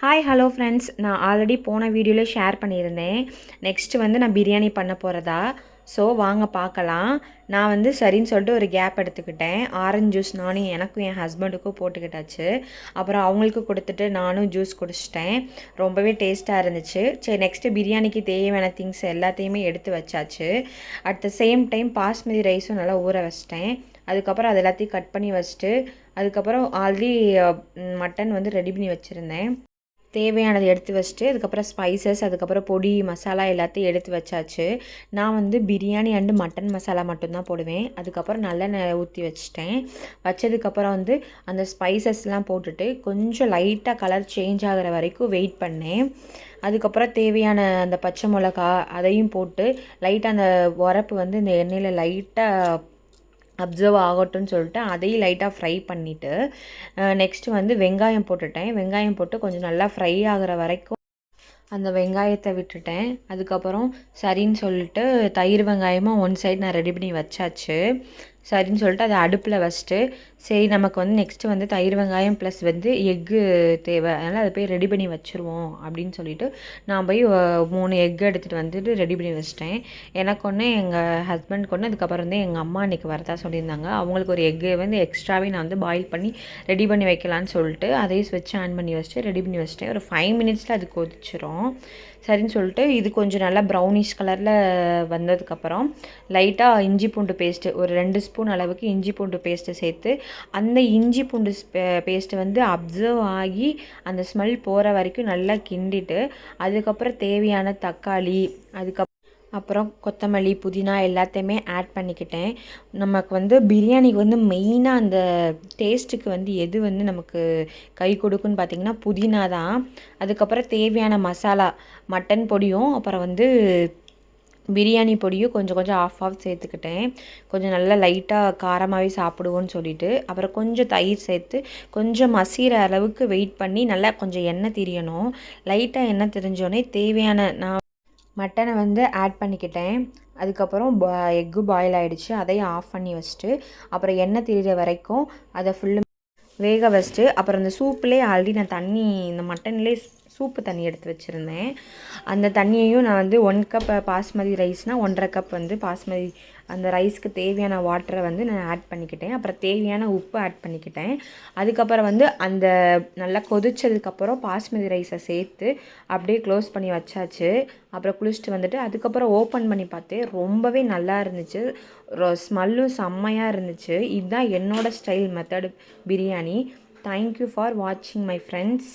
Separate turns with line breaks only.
Hi hello friends, நான் already போன வீடியோவில் ஷேர் பண்ணியிருந்தேன். நெக்ஸ்ட்டு வந்து நான் பிரியாணி பண்ண போகிறதா. ஸோ வாங்க பார்க்கலாம். நான் வந்து சரின்னு சொல்லிட்டு ஒரு கேப் எடுத்துக்கிட்டேன். ஆரஞ்சு ஜூஸ் நானும் எனக்கும் என் ஹஸ்பண்டுக்கும் போட்டுக்கிட்டாச்சு. அப்புறம் அவங்களுக்கு கொடுத்துட்டு நானும் ஜூஸ் குடிச்சிட்டேன். ரொம்பவே டேஸ்ட்டாக இருந்துச்சு. சரி, நெக்ஸ்ட்டு பிரியாணிக்கு தேவையான திங்ஸ் எல்லாத்தையுமே எடுத்து வச்சாச்சு. At the same time basmati ரைஸும் நல்லா ஊற வச்சிட்டேன். அதுக்கப்புறம் அது எல்லாத்தையும் கட் பண்ணி வச்சுட்டு அதுக்கப்புறம் ஆல்ரெடி மட்டன் வந்து ரெடி பண்ணி வச்சுருந்தேன். தேவையானதை எடுத்து வச்சுட்டு அதுக்கப்புறம் ஸ்பைசஸ், அதுக்கப்புறம் பொடி மசாலா எல்லாத்தையும் எடுத்து வச்சாச்சு. நான் வந்து பிரியாணி அண்டு மட்டன் மசாலா மட்டும்தான் போடுவேன். அதுக்கப்புறம் நல்லெண்ணெய் ஊற்றி வச்சுட்டேன். வச்சதுக்கப்புறம் வந்து அந்த ஸ்பைசஸ்லாம் போட்டுட்டு கொஞ்சம் லைட்டாக கலர் சேஞ்ச் ஆகிற வரைக்கும் வெயிட் பண்ணேன். அதுக்கப்புறம் தேவையான அந்த பச்சை மிளகா அதையும் போட்டு லைட்டாக அந்த உரப்பு வந்து இந்த எண்ணெயில் லைட்டாக அப்சர்வ் ஆகட்டும்னு சொல்லிட்டு அதையும் லைட்டாக ஃப்ரை பண்ணிவிட்டு நெக்ஸ்ட்டு வந்து வெங்காயம் போட்டுட்டேன். வெங்காயம் போட்டு கொஞ்சம் நல்லா ஃப்ரை ஆகிற வரைக்கும் அந்த வெங்காயத்தை விட்டுட்டேன். அதுக்கப்புறம் சரின்னு சொல்லிட்டு தயிர் வெங்காயமாக ஒன் சைடு நான் ரெடி பண்ணி வச்சாச்சு. சரின்னு சொல்லிட்டு அதை அடுப்பில் வச்சுட்டு சரி நமக்கு வந்து நெக்ஸ்ட்டு வந்து தயிர் வெங்காயம் ப்ளஸ் வந்து எக்கு தேவை, அதனால் அதை போய் ரெடி பண்ணி வச்சுருவோம் அப்படின்னு சொல்லிவிட்டு நான் போய் 3 எக்கு எடுத்துகிட்டு வந்துட்டு ரெடி பண்ணி வச்சிட்டேன். எனக்கு ஒன்று, எங்கள் ஹஸ்பண்ட்க்கு ஒன்று, அதுக்கப்புறம் வந்து எங்கள் அம்மா அன்றைக்கி வரதா சொல்லியிருந்தாங்க. அவங்களுக்கு ஒரு எக்கு வந்து எக்ஸ்ட்ராவே நான் வந்து பாயில் பண்ணி ரெடி பண்ணி வைக்கலான்னு சொல்லிட்டு அதையும் ஸ்விட்ச் ஆன் பண்ணி வச்சுட்டு ரெடி பண்ணி வச்சிட்டேன். ஒரு 5 மினிட்ஸில் அது கொதிச்சிரும். சரின்னு சொல்லிட்டு இது கொஞ்சம் நல்லா ப்ரௌனிஷ் கலரில் வந்ததுக்கப்புறம் லைட்டாக இஞ்சி பூண்டு பேஸ்ட்டு ஒரு 2 ஸ்பூன் அளவுக்கு இஞ்சி பூண்டு பேஸ்ட்டு சேர்த்து அந்த இஞ்சி பூண்டு பேஸ்ட்டு வந்து அப்சர்வ் ஆகி அந்த ஸ்மெல் போகிற வரைக்கும் நல்லா கிண்டிட்டு அதுக்கப்புறம் தேவையான தக்காளி, அப்புறம் கொத்தமல்லி, புதினா எல்லாத்தையுமே ஆட் பண்ணிக்கிட்டேன். நமக்கு வந்து பிரியாணிக்கு வந்து மெயினாக அந்த டேஸ்ட்டுக்கு வந்து எது வந்து நமக்கு கை கொடுக்குன்னு பார்த்திங்கன்னா புதினா தான். அதுக்கப்புறம் தேவையான மசாலா, மட்டன் பொடியும் அப்புறம் வந்து பிரியாணி பொடியும் கொஞ்சம் கொஞ்சம் ஆஃப் சேர்த்துக்கிட்டேன். கொஞ்சம் நல்லா லைட்டாக காரமாகவே சாப்பிடுவோன்னு சொல்லிவிட்டு அப்புறம் கொஞ்சம் தயிர் சேர்த்து கொஞ்சம் மசிகிற அளவுக்கு வெயிட் பண்ணி நல்லா கொஞ்சம் எண்ணெய் திரியணும். லைட்டாக எண்ணெய் திரிஞ்சோடனே தேவையான நான் மட்டனை வந்து ஆட் பண்ணிக்கிட்டேன். அதுக்கப்புறம் எக்கு பாயில் ஆகிடுச்சு. அதையும் ஆஃப் பண்ணி வச்சுட்டு அப்புறம் எண்ணெய் திரிகிற வரைக்கும் அதை ஃபுல்லு வேக வச்சுட்டு அப்புறம் இந்த சூப்புலேயே ஆல்ரெடி நான் தண்ணி, இந்த மட்டன்லேயே சூப்பு தண்ணி எடுத்து வச்சுருந்தேன். அந்த தண்ணியையும் நான் வந்து 1 கப் பாஸ்மதி ரைஸ்னால் 1.5 கப் வந்து பாஸ்மதி அந்த ரைஸ்க்கு தேவையான வாட்டரை வந்து நான் ஆட் பண்ணிக்கிட்டேன். அப்புறம் தேவையான உப்பு ஆட் பண்ணிக்கிட்டேன். அதுக்கப்புறம் வந்து அந்த நல்லா கொதிச்சதுக்கப்புறம் பாஸ்மதி ரைஸை சேர்த்து அப்படியே க்ளோஸ் பண்ணி வச்சாச்சு. அப்புறம் குளிச்சுட்டு வந்துட்டு அதுக்கப்புறம் ஓப்பன் பண்ணி பார்த்தேன். ரொம்பவே நல்லா இருந்துச்சு. ஸ்மெல்லும் செம்மையாக இருந்துச்சு. இதுதான் என்னோடய style method biryani. Thank you for வாட்சிங் மை ஃப்ரெண்ட்ஸ்.